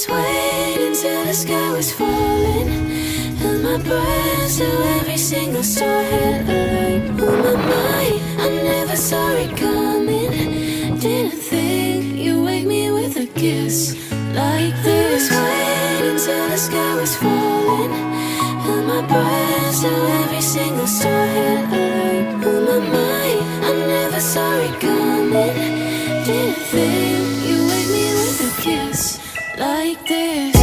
was waiting till the sky was falling. Held my breath till every single star had a light. Oh my mind, I never saw it coming. Didn't think you'd wake me with a kiss like this. I was waiting till the sky was falling. Held my breath till every single star had a light. Oh my mind, I never saw it coming. Didn't think you'd wake me with a kiss like this.